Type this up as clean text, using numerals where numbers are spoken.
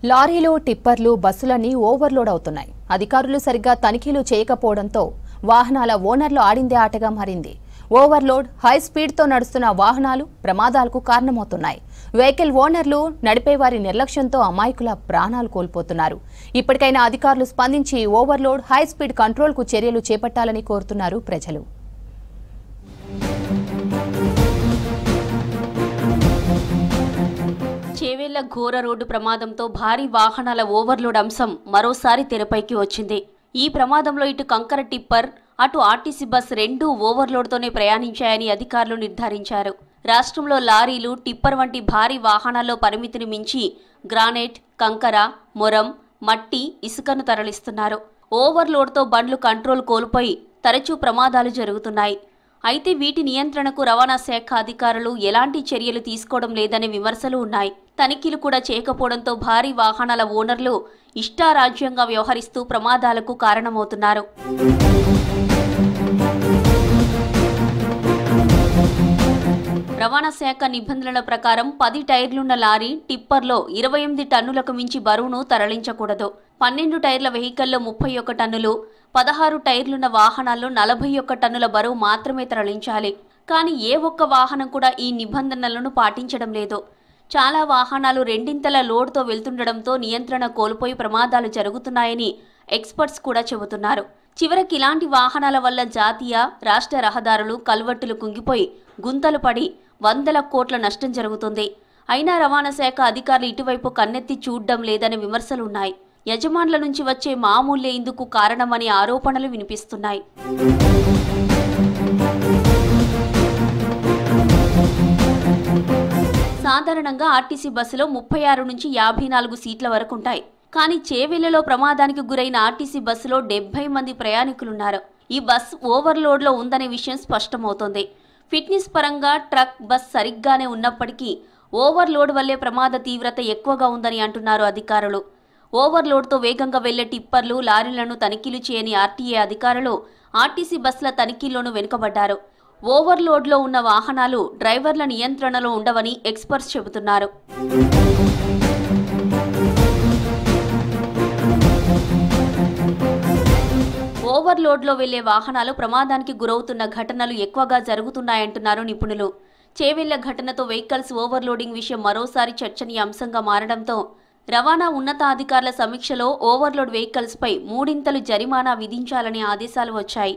లారీలు, టిప్పర్లు, బస్సులన్నీ ఓవర్లోడ్ అవుతున్నాయి. అధికారులు సరిగ్గా తనిఖీలు చేయకపోవడంతో వాహనాల ఓనర్లు ఆడిందే ఆటగా మారింది. ఓవర్లోడ్, హై స్పీడ్తో నడుస్తున్న వాహనాలు ప్రమాదాలకు కారణమవుతున్నాయి. వెహికల్ ఓనర్లు, నడిపేవారి నిర్లక్ష్యంతో అమాయకుల ప్రాణాలు కోల్పోతున్నారు. ఇప్పటికైనా అధికారులు స్పందించి ఓవర్లోడ్, హై స్పీడ్ కంట్రోల్కు చర్యలు చేపట్టాలని కోరుతున్నారు ప్రజలు. చేవేళ్ల ఘోర రోడ్డు ప్రమాదంతో భారీ వాహనాల ఓవర్లోడ్ అంశం మరోసారి తెరపైకి వచ్చింది. ఈ ప్రమాదంలో ఇటు కంకర టిప్పర్, అటు ఆర్టీసీ బస్ రెండూ ఓవర్లోడ్తోనే ప్రయాణించాయని అధికారులు నిర్ధారించారు. రాష్ట్రంలో లారీలు, టిప్పర్ వంటి భారీ వాహనాల్లో పరిమితిని మించి గ్రానైట్, కంకర, మొరం, మట్టి, ఇసుకను తరలిస్తున్నారు. ఓవర్లోడ్తో బండ్లు కంట్రోల్ కోల్పోయి తరచూ ప్రమాదాలు జరుగుతున్నాయి. అయితే వీటి నియంత్రణకు రవాణా శాఖ అధికారులు ఎలాంటి చర్యలు తీసుకోవడం లేదనే విమర్శలు ఉన్నాయి. తనిఖీలు కూడా చేయకపోవడంతో భారీ వాహనాల ఓనర్లు ఇష్టారాజ్యంగా వ్యవహరిస్తూ ప్రమాదాలకు కారణమవుతున్నారు. రవాణా శాఖ నిబంధనల ప్రకారం 10 టైర్లున్న లారీ, టిప్పర్లో 28 టన్నులకు మించి బరువును తరలించకూడదు. 12 టైర్ల వెహికల్లో 31 టన్నులు, 16 టైర్లున్న వాహనాల్లో 41 టన్నుల బరువు మాత్రమే తరలించాలి. కానీ ఏ ఒక్క వాహనం కూడా ఈ నిబంధనలను పాటించడం లేదు. చాలా వాహనాలు రెండింతల లోడ్తో వెళ్తుండడంతో నియంత్రణ కోల్పోయి ప్రమాదాలు జరుగుతున్నాయని ఎక్స్పర్ట్స్ కూడా చెబుతున్నారు. చివరికి ఇలాంటి వాహనాల వల్ల జాతీయ, రాష్ట్ర రహదారులు, కల్వర్టులు కుంగిపోయి గుంతలు పడి వందల కోట్ల నష్టం జరుగుతుంది. అయినా రవాణా శాఖ అధికారులు ఇటువైపు కన్నెత్తి చూడడం లేదనే విమర్శలున్నాయి. యజమానుల నుంచి వచ్చే మామూలే ఇందుకు కారణమనే ఆరోపణలు వినిపిస్తున్నాయి. సాధారణంగా ఆర్టీసీ బస్సులో 36 నుంచి 54 సీట్ల వరకు ఉంటాయి. కానీ చేవెళ్లలో ప్రమాదానికి గురైన ఆర్టీసీ బస్సులో 70 మంది ప్రయాణికులున్నారు. ఈ బస్ ఓవర్లోడ్లో ఉందనే విషయం స్పష్టమవుతోంది. ఫిట్నెస్ పరంగా ట్రక్, బస్ సరిగ్గానే ఉన్నప్పటికీ ఓవర్లోడ్ వల్లే ప్రమాద తీవ్రత ఎక్కువగా ఉందని అంటున్నారు అధికారులు. ఓవర్లోడ్తో వేగంగా వెళ్లే టిప్పర్లు, లారీలను తనిఖీలు చేయని ఆర్టీఏ అధికారులు ఆర్టీసీ బస్సుల తనిఖీల్లోనూ వెనుకబడ్డారు. ఓవర్లోడ్లో ఉన్న వాహనాలు డ్రైవర్ల నియంత్రణలో ఉండవని ఎక్స్పర్ట్స్ చెబుతున్నారు. ఓవర్లోడ్లో వెళ్లే వాహనాలు ప్రమాదానికి గురవుతున్న ఘటనలు ఎక్కువగా జరుగుతున్నాయంటున్నారు నిపుణులు. చేవెళ్ల ఘటనతో వెహికల్స్ ఓవర్లోడింగ్ విషయం మరోసారి చర్చనీయాంశంగా మారడంతో రవాణా ఉన్నతాధికారుల సమీక్షలో ఓవర్లోడ్ వెహికల్స్పై 3 జరిమానా విధించాలనే ఆదేశాలు వచ్చాయి.